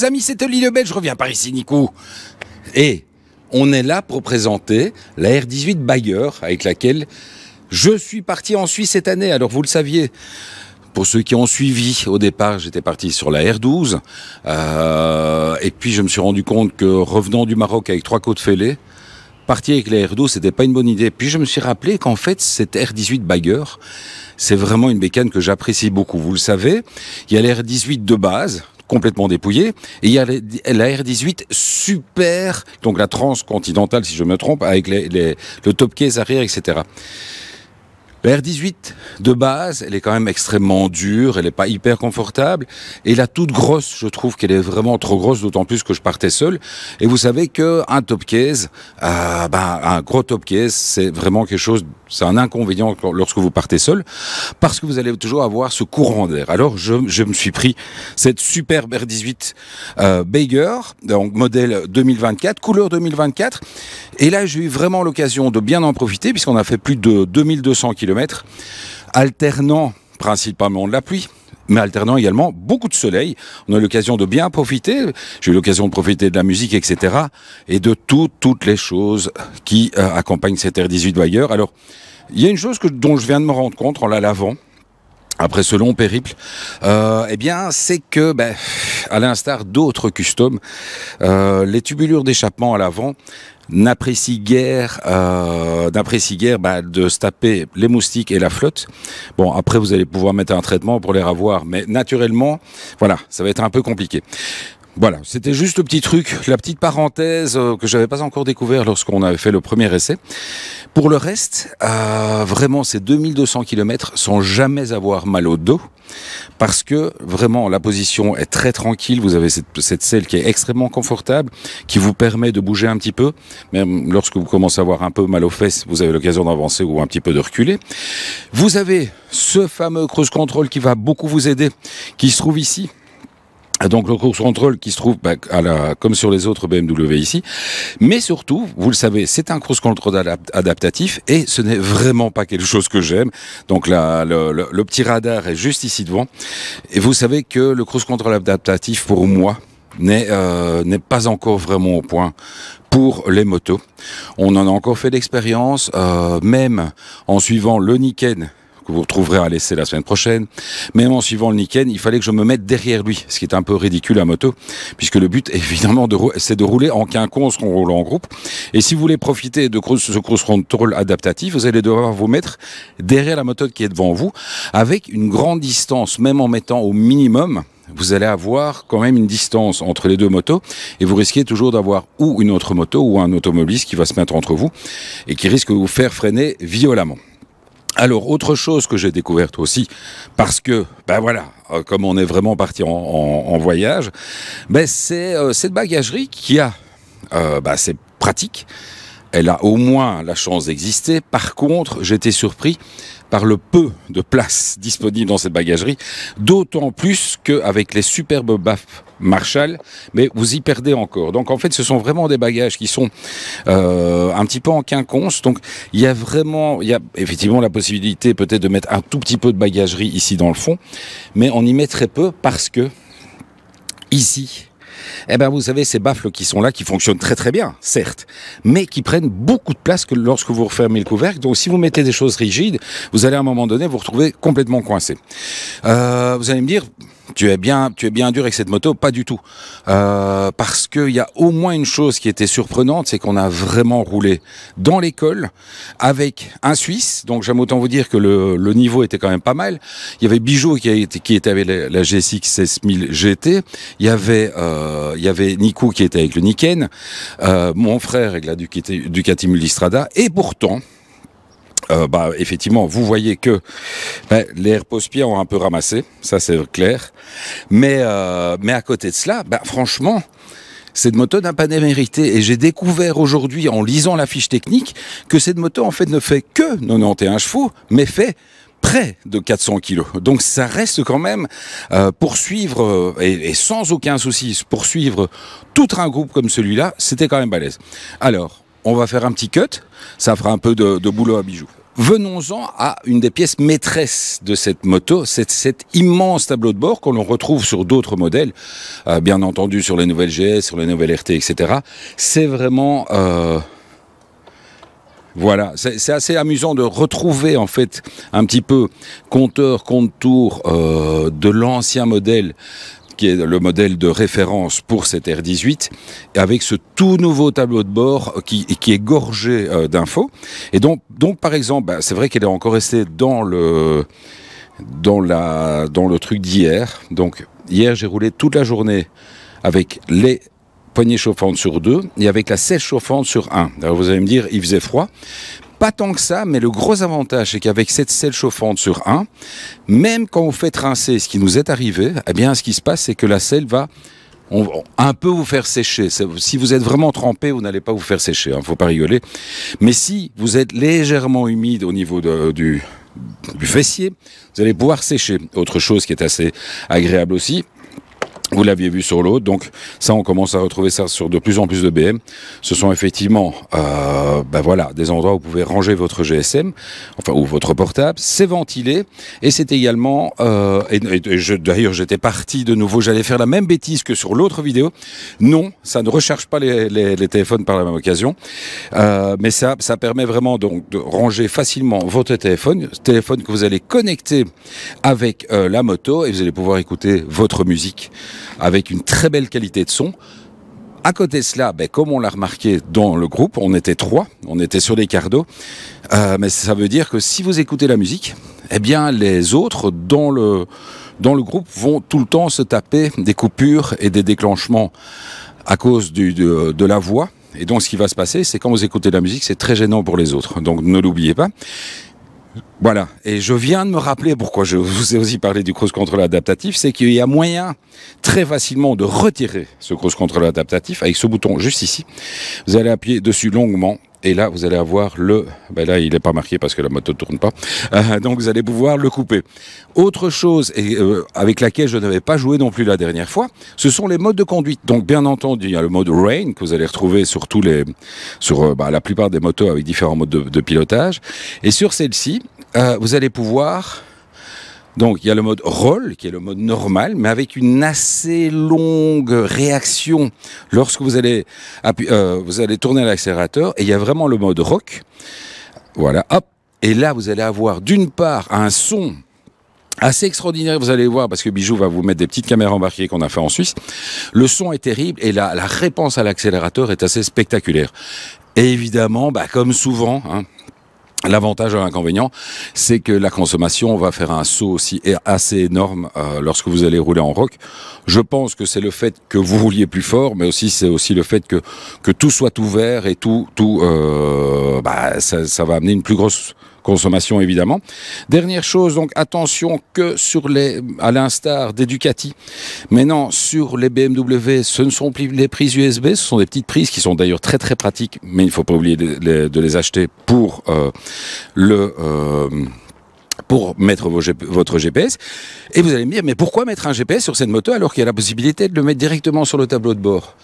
les amis, c'était Lille Belge, je reviens par ici Nico. Et on est là pour présenter la R18 Bagger avec laquelle je suis parti en Suisse cette année. Alors vous le saviez, pour ceux qui ont suivi, au départ j'étais parti sur la R12 et puis je me suis rendu compte que revenant du Maroc avec 3 côtes fêlées, partir avec la R12 c'était pas une bonne idée. Puis je me suis rappelé qu'en fait cette R18 Bagger, c'est vraiment une bécane que j'apprécie beaucoup. Vous le savez, il y a la R18 de base, complètement dépouillée, et il y a la R18 super, donc la transcontinentale si je me trompe, avec le top case arrière, etc. La R18 de base, elle est quand même extrêmement dure, elle n'est pas hyper confortable. Et la toute grosse, je trouve qu'elle est vraiment trop grosse, d'autant plus que je partais seul. Et vous savez qu'un top case, un gros top case, c'est vraiment quelque chose, c'est un inconvénient lorsque vous partez seul, parce que vous allez toujours avoir ce courant d'air. Alors je me suis pris cette superbe R18 Bagger, donc modèle 2024, couleur 2024. Et là, j'ai eu vraiment l'occasion de bien en profiter, puisqu'on a fait plus de 2200 km. Alternant principalement de la pluie, mais alternant également beaucoup de soleil. On a eu l'occasion de bien profiter. J'ai eu l'occasion de profiter de la musique, etc. et de toutes les choses qui accompagnent cette R18 Bagger. Alors, il y a une chose dont je viens de me rendre compte en la lavant, après ce long périple, eh bien, c'est que, à l'instar d'autres customs, les tubulures d'échappement à l'avant n'apprécient guère de se taper les moustiques et la flotte. Bon, après vous allez pouvoir mettre un traitement pour les ravoir, mais naturellement, voilà, ça va être un peu compliqué. Voilà, c'était juste le petit truc, la petite parenthèse que j'avais pas encore découvert lorsqu'on avait fait le premier essai. Pour le reste, vraiment ces 2200 km sans jamais avoir mal au dos, parce que vraiment la position est très tranquille, vous avez cette selle qui est extrêmement confortable, qui vous permet de bouger un petit peu, même lorsque vous commencez à avoir un peu mal aux fesses, vous avez l'occasion d'avancer ou un petit peu de reculer. Vous avez ce fameux cruise control qui va beaucoup vous aider, qui se trouve ici. Donc le cruise control qui se trouve comme sur les autres BMW ici, mais surtout, vous le savez, c'est un cruise control adaptatif et ce n'est vraiment pas quelque chose que j'aime. Donc là, le petit radar est juste ici devant et vous savez que le cruise control adaptatif pour moi n'est pas encore vraiment au point pour les motos. On en a encore fait l'expérience, même en suivant le Niken, que vous retrouverez à l'essai la semaine prochaine. Même en suivant le Niken, il fallait que je me mette derrière lui, ce qui est un peu ridicule à moto, puisque le but, évidemment, c'est de rouler en quinconce en roulant en groupe. Et si vous voulez profiter de ce cruise control adaptatif, vous allez devoir vous mettre derrière la moto qui est devant vous, avec une grande distance, même en mettant au minimum. Vous allez avoir quand même une distance entre les deux motos et vous risquez toujours d'avoir ou une autre moto ou un automobiliste qui va se mettre entre vous et qui risque de vous faire freiner violemment. Alors, autre chose que j'ai découverte aussi, parce que, comme on est vraiment parti en voyage, c'est cette bagagerie qui a, c'est pratique, elle a au moins la chance d'exister. Par contre, j'étais surpris par le peu de place disponible dans cette bagagerie, d'autant plus qu'avec les superbes baffes Marshall, mais vous y perdez encore. Donc en fait, ce sont vraiment des bagages qui sont un petit peu en quinconce. Donc il y a effectivement la possibilité peut-être de mettre un tout petit peu de bagagerie ici dans le fond, mais on y met très peu parce que ici, vous savez, ces baffles qui sont là, qui fonctionnent très très bien, certes, mais qui prennent beaucoup de place que lorsque vous refermez le couvercle. Donc si vous mettez des choses rigides, vous allez à un moment donné vous retrouver complètement coincé. Vous allez me dire, tu es bien dur avec cette moto, pas du tout. Parce qu'il y a au moins une chose qui était surprenante, c'est qu'on a vraiment roulé dans l'école avec un Suisse. Donc j'aime autant vous dire que le niveau était quand même pas mal. Il y avait Bijou qui était avec la GSX 16000 GT. Il y avait Nico qui était avec le Niken. Mon frère avec la Ducati Multistrada. Et pourtant, effectivement, vous voyez que les repose-pieds ont un peu ramassé, ça c'est clair. Mais à côté de cela, franchement, cette moto n'a pas démérité. Et j'ai découvert aujourd'hui, en lisant la fiche technique, que cette moto en fait ne fait que 91 chevaux, mais fait près de 400 kilos. Donc ça reste quand même poursuivre, et sans aucun souci, poursuivre tout un groupe comme celui-là, c'était quand même balèze. Alors, on va faire un petit cut, ça fera un peu de boulot à Bijou. Venons-en à une des pièces maîtresses de cette moto, c'est cet immense tableau de bord qu'on retrouve sur d'autres modèles, bien entendu sur les nouvelles GS, sur les nouvelles RT, etc. C'est vraiment... Voilà, c'est assez amusant de retrouver en fait un petit peu compteur, compte-tour de l'ancien modèle qui est le modèle de référence pour cette R18, avec ce tout nouveau tableau de bord qui est gorgé d'infos. Et donc par exemple, c'est vrai qu'elle est encore restée dans le truc d'hier. Donc hier, j'ai roulé toute la journée avec les poignées chauffantes sur 2 et avec la selle chauffante sur 1. Alors vous allez me dire, il faisait froid. Pas tant que ça, mais le gros avantage, c'est qu'avec cette selle chauffante sur 1, même quand vous faites rincer, ce qui nous est arrivé, eh bien, ce qui se passe, c'est que la selle va un peu vous faire sécher. Si vous êtes vraiment trempé, vous n'allez pas vous faire sécher, faut pas rigoler. Mais si vous êtes légèrement humide au niveau du fessier, vous allez pouvoir sécher. Autre chose qui est assez agréable aussi, vous l'aviez vu sur l'autre, donc ça on commence à retrouver ça sur de plus en plus de BM. Ce sont effectivement voilà, des endroits où vous pouvez ranger votre GSM, enfin ou votre portable, c'est ventilé et c'est également d'ailleurs j'étais parti de nouveau, j'allais faire la même bêtise que sur l'autre vidéo. Non, ça ne recharge pas les téléphones par la même occasion, mais ça permet vraiment donc de ranger facilement votre téléphone que vous allez connecter avec la moto et vous allez pouvoir écouter votre musique avec une très belle qualité de son. À côté de cela, comme on l'a remarqué dans le groupe, on était 3, on était sur les cardos, mais ça veut dire que si vous écoutez la musique, eh bien les autres dans le groupe vont tout le temps se taper des coupures et des déclenchements à cause de la voix. Et donc ce qui va se passer, c'est quand vous écoutez la musique, c'est très gênant pour les autres. Donc ne l'oubliez pas. Voilà, et je viens de me rappeler pourquoi je vous ai aussi parlé du cruise control adaptatif, c'est qu'il y a moyen très facilement de retirer ce cruise control adaptatif avec ce bouton juste ici. Vous allez appuyer dessus longuement et là vous allez avoir là il n'est pas marqué parce que la moto ne tourne pas, donc vous allez pouvoir le couper. Autre chose avec laquelle je n'avais pas joué non plus la dernière fois, ce sont les modes de conduite. Donc bien entendu il y a le mode Rain que vous allez retrouver sur la plupart des motos avec différents modes de pilotage, et sur celle-ci vous allez pouvoir... Donc il y a le mode roll qui est le mode normal, mais avec une assez longue réaction lorsque vous allez tourner l'accélérateur, et il y a vraiment le mode rock. Voilà, hop, et là vous allez avoir d'une part un son assez extraordinaire, vous allez voir, parce que Bijou va vous mettre des petites caméras embarquées qu'on a fait en Suisse. Le son est terrible et la réponse à l'accélérateur est assez spectaculaire. Et évidemment, comme souvent, l'avantage et l'inconvénient, c'est que la consommation va faire un saut aussi assez énorme lorsque vous allez rouler en rock. Je pense que c'est le fait que vous rouliez plus fort, mais aussi c'est aussi le fait que tout soit ouvert et ça va amener une plus grosse consommation évidemment. Dernière chose, donc attention que à l'instar des Ducati, maintenant sur les BMW, ce ne sont plus les prises USB, ce sont des petites prises qui sont d'ailleurs très très pratiques, mais il ne faut pas oublier de les acheter pour mettre votre GPS. Et vous allez me dire, mais pourquoi mettre un GPS sur cette moto alors qu'il y a la possibilité de le mettre directement sur le tableau de bord ?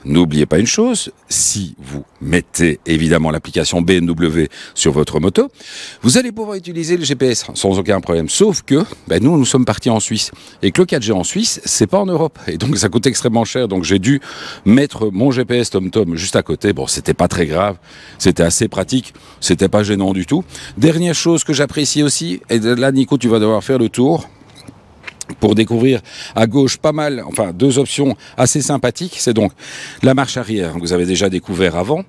N'oubliez pas une chose, si vous mettez évidemment l'application BMW sur votre moto, vous allez pouvoir utiliser le GPS sans aucun problème. Sauf que nous sommes partis en Suisse et que le 4G en Suisse, c'est pas en Europe. Et donc ça coûte extrêmement cher. Donc j'ai dû mettre mon GPS TomTom juste à côté. Bon, c'était pas très grave, c'était assez pratique, c'était pas gênant du tout. Dernière chose que j'apprécie aussi, et là Nico, tu vas devoir faire le tour pour découvrir à gauche pas mal, enfin 2 options assez sympathiques. C'est donc la marche arrière, vous avez déjà découvert avant,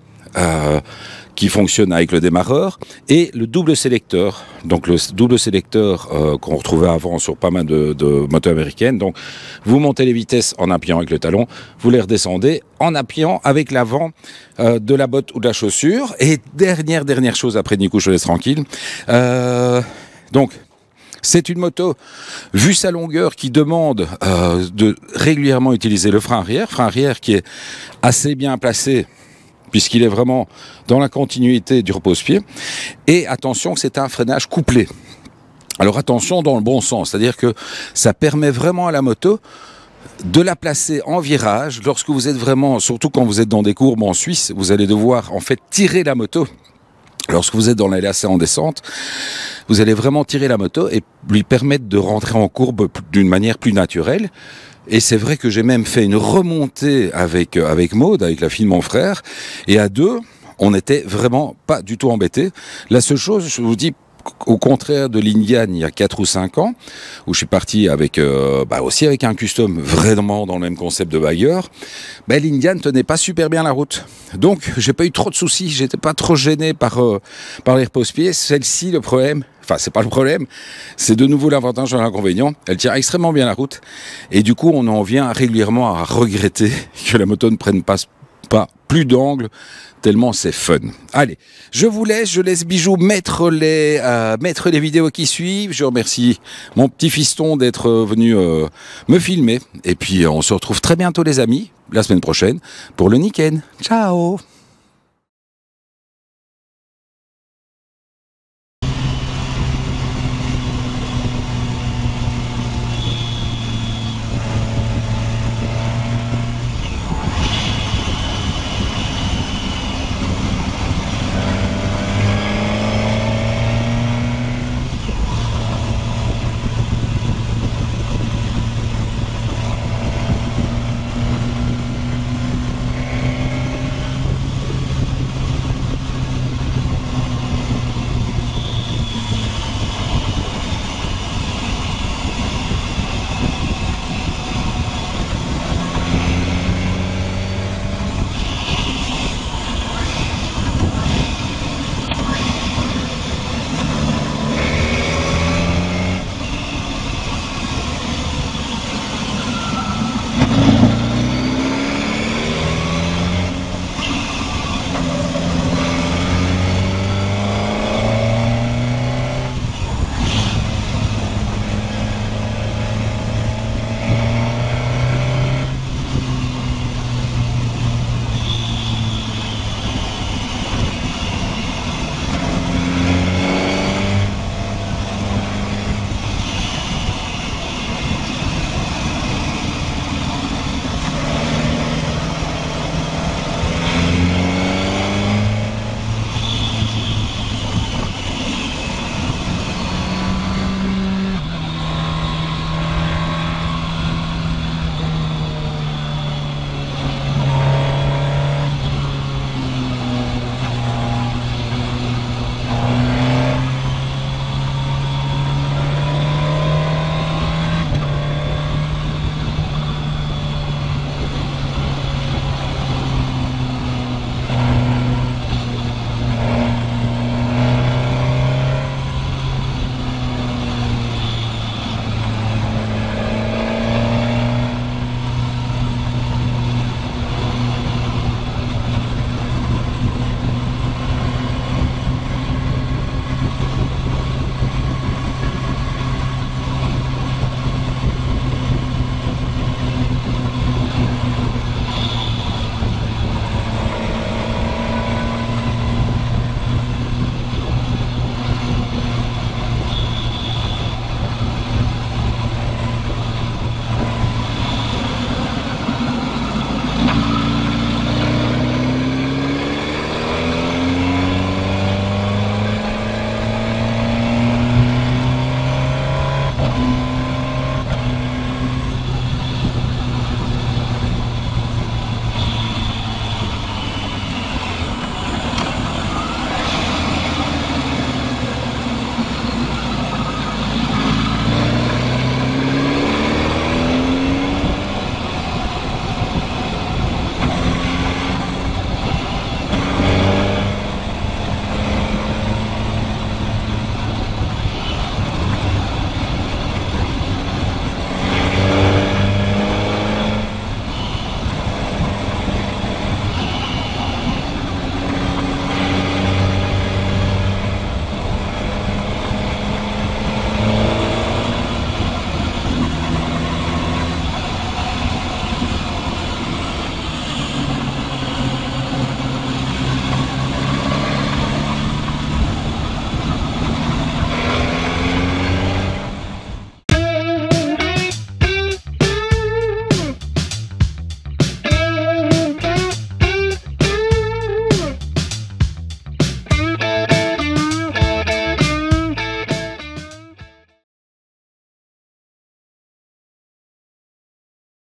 qui fonctionne avec le démarreur, et le double sélecteur. Donc le double sélecteur qu'on retrouvait avant sur pas mal de motos américaines. Donc vous montez les vitesses en appuyant avec le talon, vous les redescendez en appuyant avec l'avant de la botte ou de la chaussure. Et dernière chose, après Nico, je te laisse tranquille. Donc c'est une moto, vu sa longueur, qui demande de régulièrement utiliser le frein arrière qui est assez bien placé, puisqu'il est vraiment dans la continuité du repose-pied. Et attention, c'est un freinage couplé. Alors attention dans le bon sens, c'est-à-dire que ça permet vraiment à la moto de la placer en virage lorsque vous êtes vraiment, surtout quand vous êtes dans des courbes en Suisse, vous allez devoir en fait tirer la moto Lorsque vous êtes dans la lacet en descente, vous allez vraiment tirer la moto et lui permettre de rentrer en courbe d'une manière plus naturelle. Et c'est vrai que j'ai même fait une remontée avec Maud, avec la fille de mon frère, et à deux, on n'était vraiment pas du tout embêtés. La seule chose, je vous dis, au contraire de l'Indian il y a 4 ou 5 ans, où je suis parti avec aussi avec un custom vraiment dans le même concept de bagueur, l'Indian tenait pas super bien la route. Donc j'ai pas eu trop de soucis, j'étais pas trop gêné par les repose-pieds. Celle-ci, le problème, enfin c'est pas le problème, c'est de nouveau l'avantage et l'inconvénient, elle tient extrêmement bien la route, et du coup on en vient régulièrement à regretter que la moto ne prenne pas plus d'angle, tellement c'est fun. Allez, je laisse Bijou mettre les vidéos qui suivent. Je remercie mon petit fiston d'être venu me filmer. Et puis on se retrouve très bientôt les amis, la semaine prochaine, pour le Nikken. Ciao!